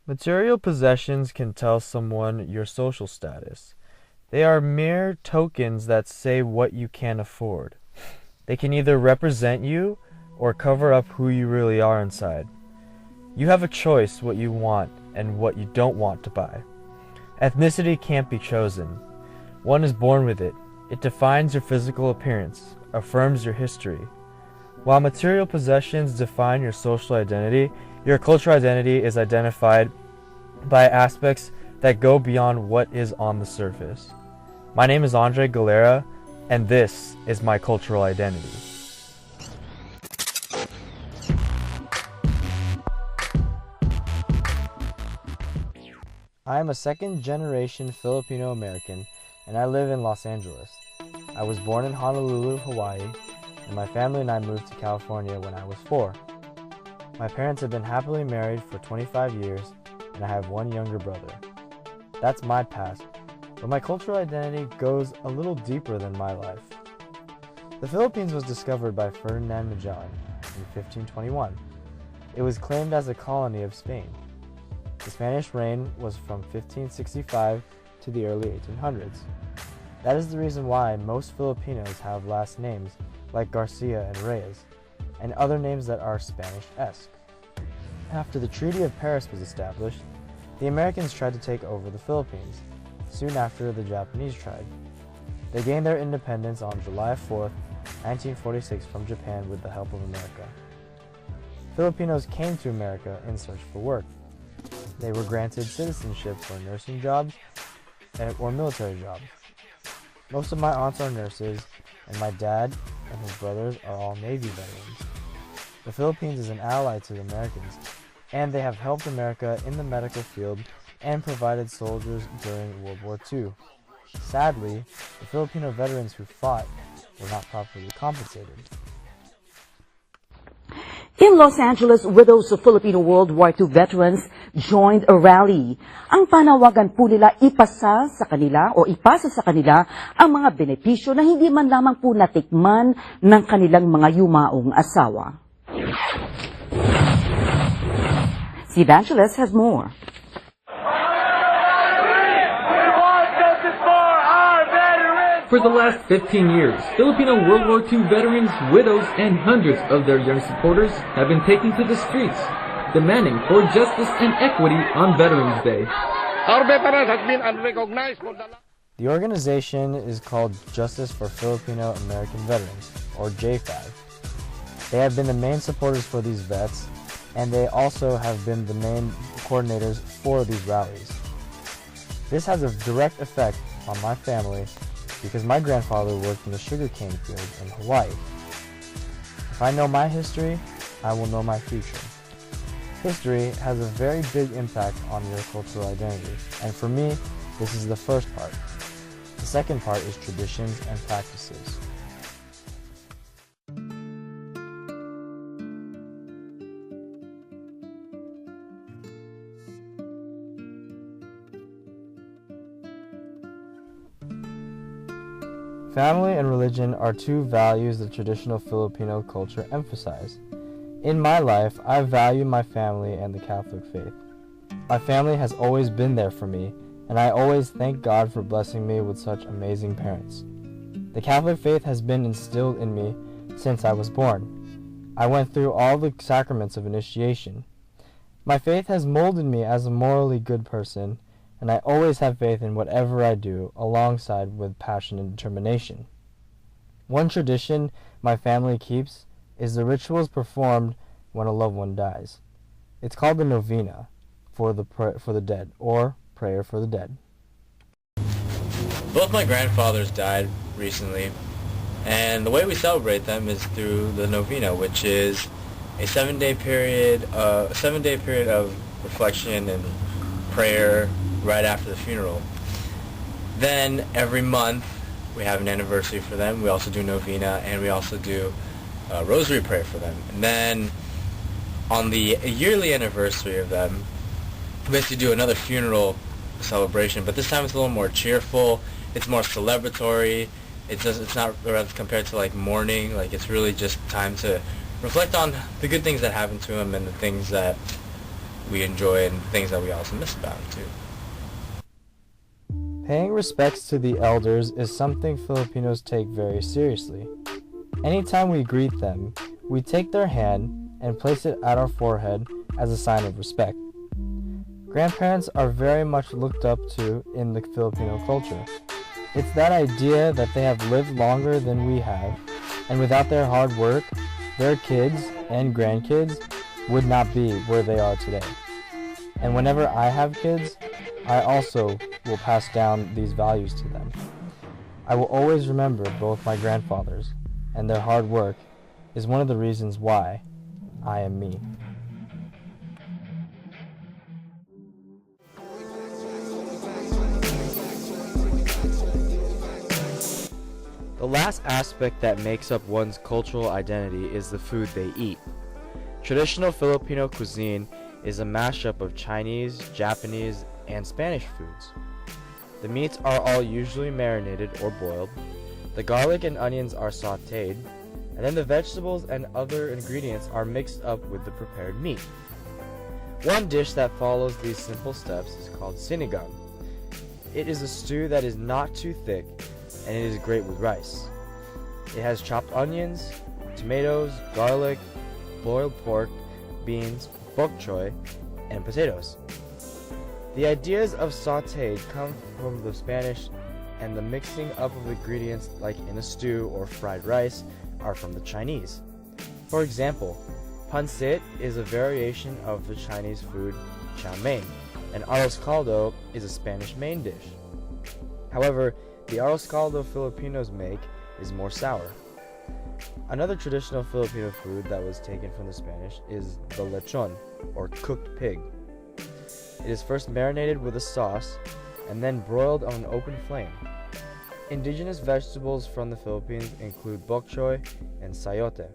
Material possessions can tell someone your social status. They are mere tokens that say what you can afford. They can either represent you or cover up who you really are inside. You have a choice what you want and what you don't want to buy. Ethnicity can't be chosen. One is born with it. It defines your physical appearance, affirms your history. While material possessions define your social identity, your cultural identity is identified by aspects that go beyond what is on the surface. My name is Andre Galera, and this is my cultural identity. I am a second-generation Filipino American, and I live in Los Angeles. I was born in Honolulu, Hawaii, and my family and I moved to California when I was 4. My parents have been happily married for 25 years, and I have one younger brother. That's my past, but my cultural identity goes a little deeper than my life. The Philippines was discovered by Ferdinand Magellan in 1521. It was claimed as a colony of Spain. The Spanish reign was from 1565 to the early 1800s. That is the reason why most Filipinos have last names like Garcia and Reyes, and other names that are Spanish-esque. After the Treaty of Paris was established, the Americans tried to take over the Philippines, soon after the Japanese tried. They gained their independence on July 4, 1946 from Japan with the help of America. Filipinos came to America in search for work. They were granted citizenship for nursing jobs or military jobs. Most of my aunts are nurses, and my dad and his brothers are all Navy veterans. The Philippines is an ally to the Americans, and they have helped America in the medical field and provided soldiers during World War II. Sadly, the Filipino veterans who fought were not properly compensated. In Los Angeles, widows of Filipino World War II veterans joined a rally. Ang panawagan po nila ipasa sa kanila ang mga benepisyo na hindi man lamang po natikman ng kanilang mga yumaong asawa. Si Evangelist has more. For the last 15 years, Filipino World War II veterans, widows, and hundreds of their young supporters have been taking to the streets, demanding for justice and equity on Veterans Day. Our veterans has been unrecognized for the last... The organization is called Justice for Filipino American Veterans, or JFAV. They have been the main supporters for these vets, and they also have been the main coordinators for these rallies. This has a direct effect on my family because my grandfather worked in the sugarcane field in Hawaii. If I know my history, I will know my future. History has a very big impact on your cultural identity, and for me, this is the first part. The second part is traditions and practices. Family and religion are two values the traditional Filipino culture emphasize. In my life, I value my family and the Catholic faith. My family has always been there for me, and I always thank God for blessing me with such amazing parents. The Catholic faith has been instilled in me since I was born. I went through all the sacraments of initiation. My faith has molded me as a morally good person, and I always have faith in whatever I do, alongside with passion and determination. One tradition my family keeps is the rituals performed when a loved one dies. It's called the novena for the dead, or prayer for the dead. Both my grandfathers died recently, and the way we celebrate them is through the novena, which is a 7-day period of reflection and prayer right after the funeral. Then every month we have an anniversary for them. We also do novena, and we also do a rosary prayer for them. And then on the yearly anniversary of them, we basically do another funeral celebration, but this time it's a little more cheerful. It's more celebratory. It's not compared to like mourning. Like, it's really just time to reflect on the good things that happened to them and the things that we enjoy and things that we also miss about it too. Paying respects to the elders is something Filipinos take very seriously. Anytime we greet them, we take their hand and place it at our forehead as a sign of respect. Grandparents are very much looked up to in the Filipino culture. It's that idea that they have lived longer than we have, and without their hard work, their kids and grandkids would not be where they are today. And whenever I have kids, I also will pass down these values to them. I will always remember both my grandfathers, and their hard work is one of the reasons why I am me. The last aspect that makes up one's cultural identity is the food they eat. Traditional Filipino cuisine is a mashup of Chinese, Japanese, and Spanish foods. The meats are all usually marinated or boiled, the garlic and onions are sautéed, and then the vegetables and other ingredients are mixed up with the prepared meat. One dish that follows these simple steps is called sinigang. It is a stew that is not too thick, and it is great with rice. It has chopped onions, tomatoes, garlic, boiled pork, beans, bok choy, and potatoes. The ideas of sautéed come from the Spanish, and the mixing up of ingredients like in a stew or fried rice are from the Chinese. For example, pancit is a variation of the Chinese food chow mein, and arroz caldo is a Spanish main dish. However, the arroz caldo Filipinos make is more sour. Another traditional Filipino food that was taken from the Spanish is the lechon, or cooked pig. It is first marinated with a sauce and then broiled on an open flame. Indigenous vegetables from the Philippines include bok choy and sayote.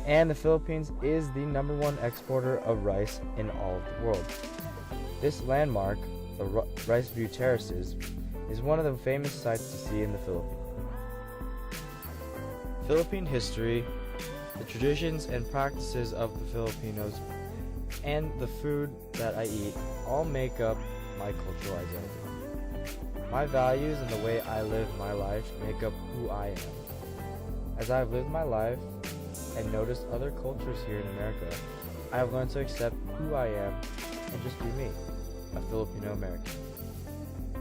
And the Philippines is the #1 exporter of rice in all of the world. This landmark, the Rice View Terraces, is one of the famous sights to see in the Philippines. Philippine history, the traditions and practices of the Filipinos, and the food that I eat all make up my cultural identity. My values and the way I live my life make up who I am. As I've lived my life and noticed other cultures here in America, I have learned to accept who I am and just be me, a Filipino American.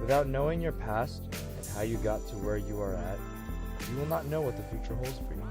Without knowing your past and how you got to where you are at, you will not know what the future holds for you.